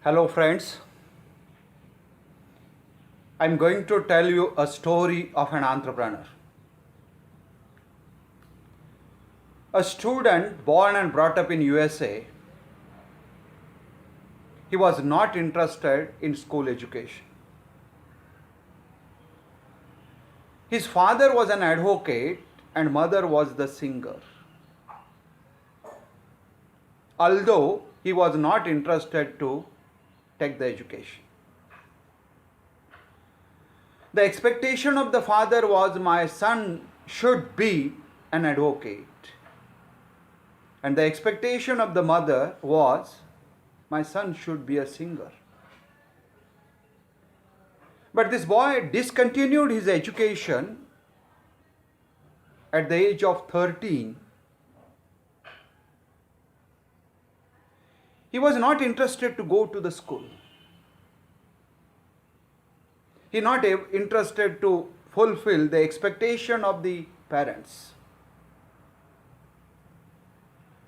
Hello friends, I am going to tell you a story of an entrepreneur. A student born and brought up in USA, he was not interested in school education. His father was an advocate and mother was the singer. Although he was not interested to take the education. The expectation of the father was, my son should be an advocate. And the expectation of the mother was, my son should be a singer. But this boy discontinued his education at the age of 13. He was not interested to go to the school. He not interested to fulfill the expectation of the parents.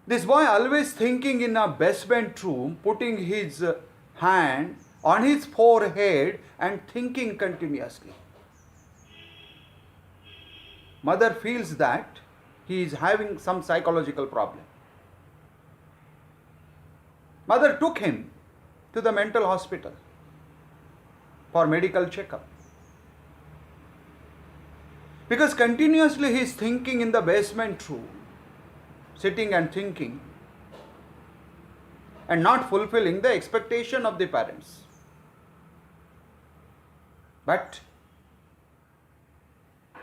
This boy always thinking in a basement room, putting his hand on his forehead and thinking continuously. Mother feels that he is having some psychological problem. Mother took him to the mental hospital for medical checkup. Because continuously he is thinking in the basement room, sitting and thinking, and not fulfilling the expectation of the parents. But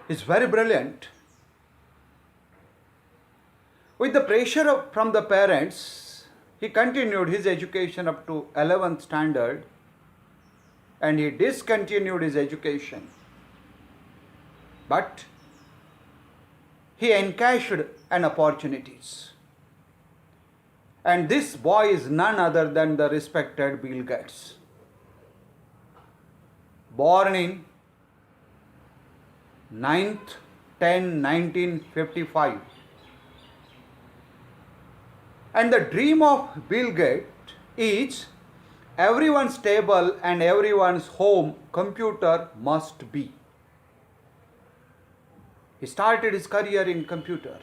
he is very brilliant. With the pressure from the parents, he continued his education up to 11th standard and he discontinued his education. But he encashed an opportunities. And this boy is none other than the respected Bill Gates. Born in 9/10/1955. And the dream of Bill Gates is everyone's table and everyone's home computer must be. He started his career in computer,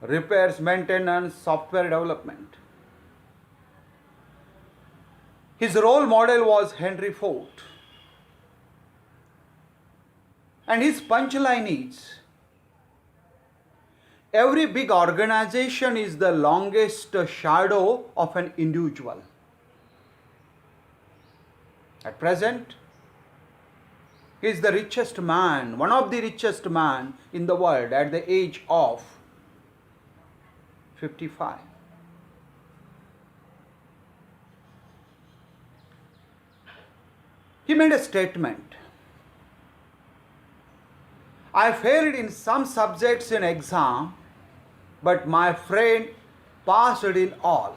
repairs, maintenance, software development. His role model was Henry Ford. And his punchline is, every big organization is the longest shadow of an individual. At present, he is the richest man, one of the richest man in the world at the age of 55. He made a statement. I failed in some subjects in exam, but my friend passed in all.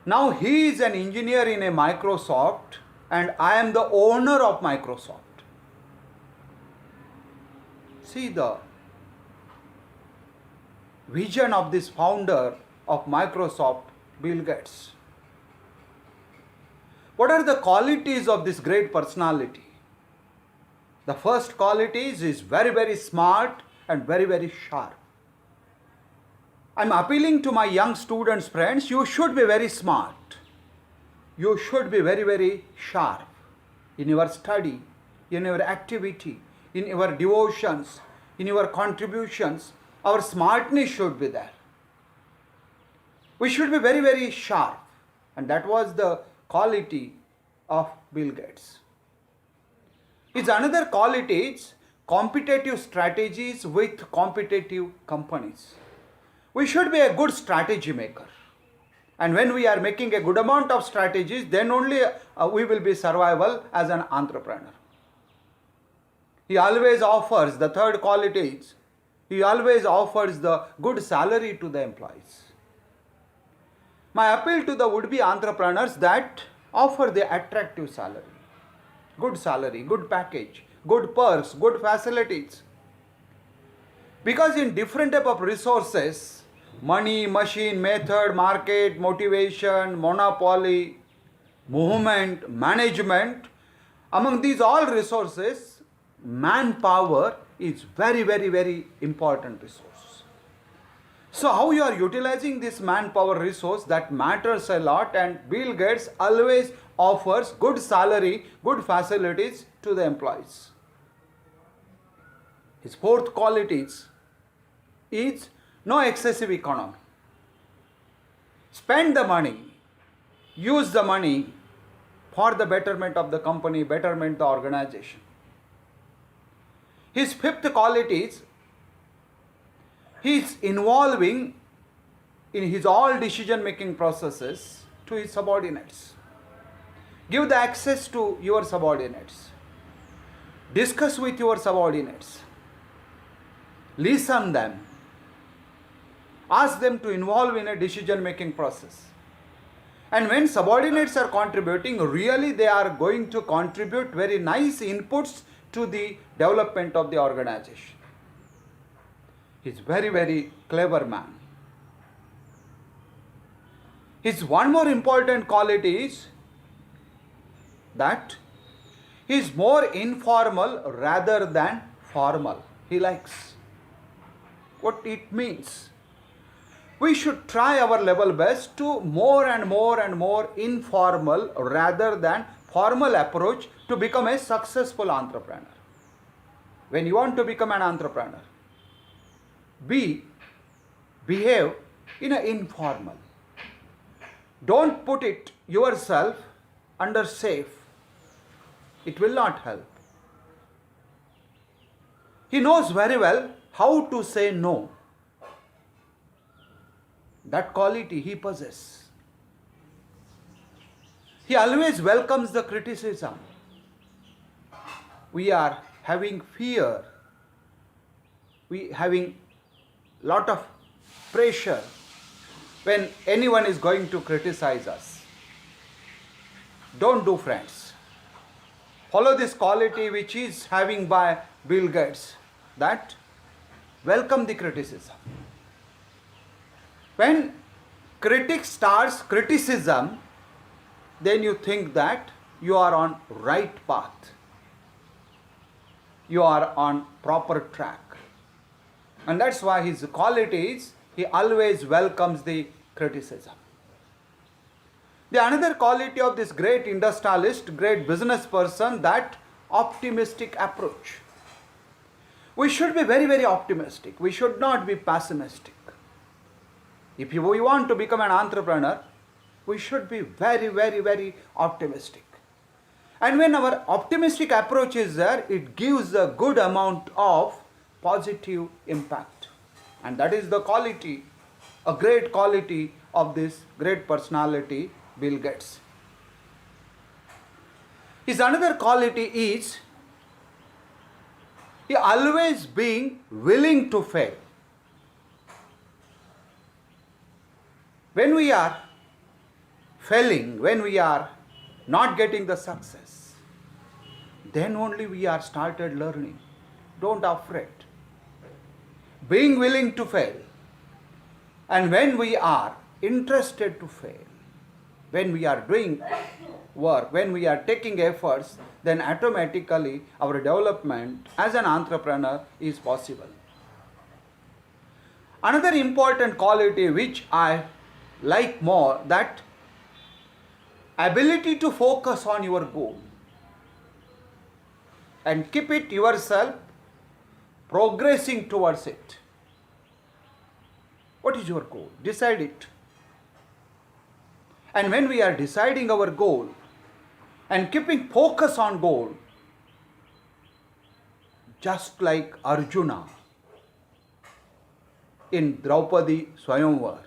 Now he is an engineer in a Microsoft and I am the owner of Microsoft. See the vision of this founder of Microsoft, Bill Gates. What are the qualities of this great personality? The first quality is very, very smart and very, very sharp. I'm appealing to my young students, friends, you should be very smart. You should be very, very sharp in your study, in your activity, in your devotions, in your contributions. Our smartness should be there. We should be very, very sharp. And that was the quality of Bill Gates. His another quality is competitive strategies with competitive companies. We should be a good strategy maker. And when we are making a good amount of strategies, then only we will be survival as an entrepreneur. He always offers, the third quality is, he always offers the good salary to the employees. My appeal to the would-be entrepreneurs that offer the attractive salary. good salary, good package, good perks, good facilities. Because in different type of resources, money, machine, method, market, motivation, monopoly, movement, management, among these all resources, manpower is very, very, very important resource. So how you are utilizing this manpower resource, that matters a lot, and Bill Gates always offers good salary, good facilities to the employees. His fourth quality is no excessive economy. Spend the money, use the money for the betterment of the company, betterment of the organization. His fifth quality is he is involving in his all decision making processes to his subordinates. Give the access to your subordinates. Discuss with your subordinates. Listen them. Ask them to involve in a decision making process. And when subordinates are contributing, really they are going to contribute very nice inputs to the development of the organization. He's very, very clever man. His one more important quality is that he is more informal rather than formal. He likes. What it means? We should try our level best to more and more and more informal rather than formal approach to become a successful entrepreneur. When you want to become an entrepreneur, behave in an informal. Don't put it yourself under safe. It will not help. He knows very well how to say no. That quality he possesses. He always welcomes the criticism. We are having fear. We having lot of pressure when anyone is going to criticize us. Don't do, friends. Follow this quality which is having by Bill Gates, that welcome the criticism. When critic starts criticism, then you think that you are on right path. You are on proper track. And that's why his qualities, he always welcomes the criticism. The another quality of this great industrialist, great business person, that optimistic approach. We should be very, very optimistic. We should not be pessimistic. If we want to become an entrepreneur, we should be very, very, very optimistic. And when our optimistic approach is there, it gives a good amount of positive impact. And that is the quality, a great quality of this great personality, Bill Gates. His another quality is he always being willing to fail. When we are failing, when we are not getting the success, then only we are started learning. Don't afraid. Being willing to fail. And when we are interested to fail, when we are doing work, when we are taking efforts, then automatically our development as an entrepreneur is possible. Another important quality which I like more, that ability to focus on your goal and keep it yourself progressing towards it. What is your goal? Decide it. And when we are deciding our goal and keeping focus on goal, just like Arjuna in Draupadi Swayamvar,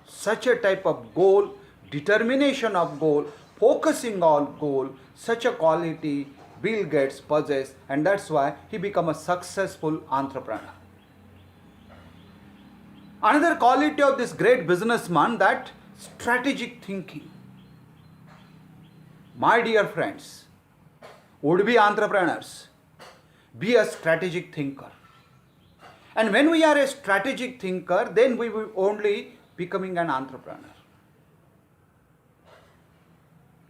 such a type of goal, determination of goal, focusing on goal, such a quality Bill Gates possesses, and that's why he became a successful entrepreneur. Another quality of this great businessman, that strategic thinking. My dear friends, would-be entrepreneurs, be a strategic thinker. And when we are a strategic thinker, then we will only becoming an entrepreneur.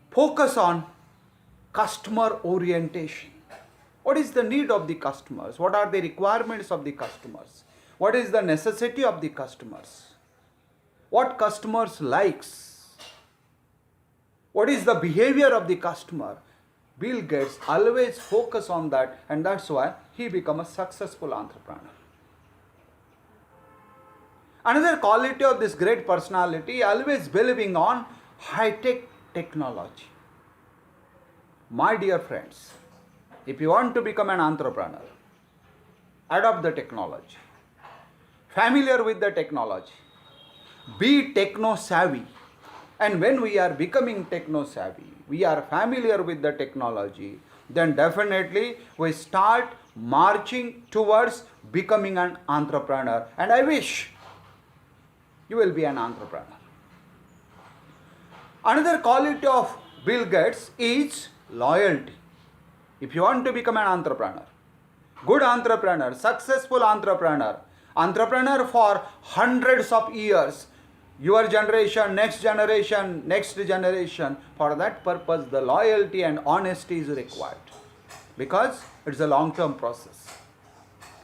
Focus on customer orientation. What is the need of the customers? What are the requirements of the customers? What is the necessity of the customers? What customers likes? What is the behavior of the customer? Bill Gates always focus on that, and that's why he become a successful entrepreneur. Another quality of this great personality, always believing on high-tech technology. My dear friends, if you want to become an entrepreneur, adopt the technology, familiar with the technology, be techno-savvy. And when we are becoming techno-savvy, we are familiar with the technology, then definitely we start marching towards becoming an entrepreneur. And I wish you will be an entrepreneur. Another quality of Bill Gates is loyalty. If you want to become an entrepreneur, good entrepreneur, successful entrepreneur, entrepreneur for hundreds of years, your generation, next generation, for that purpose the loyalty and honesty is required, because it's a long-term process.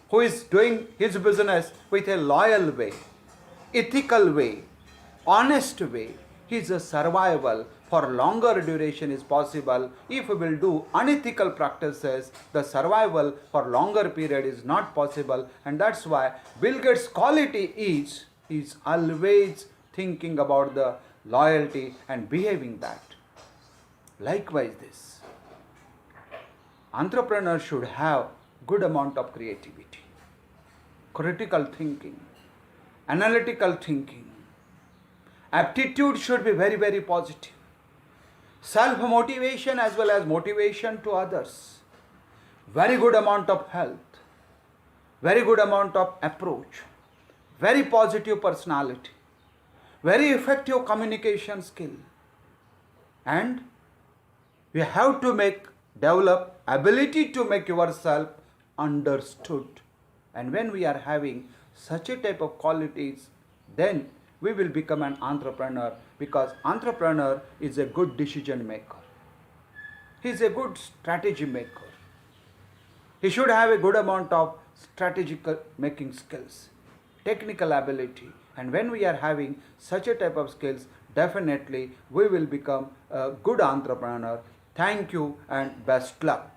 Who is doing his business with a loyal way, ethical way, honest way, his survival for longer duration is possible. If we will do unethical practices, the survival for longer period is not possible. And that's why Bill Gates' quality is always thinking about the loyalty and behaving that. Likewise this, entrepreneurs should have good amount of creativity, critical thinking, analytical thinking. Aptitude should be very, very positive. Self-motivation as well as motivation to others. Very good amount of health. Very good amount of approach. Very positive personality. Very effective communication skill. And you have to develop ability to make yourself understood. And when we are having such a type of qualities, then we will become an entrepreneur, because entrepreneur is a good decision maker. He is a good strategy maker. He should have a good amount of strategic making skills, technical ability. And when we are having such a type of skills, definitely we will become a good entrepreneur. Thank you and best luck.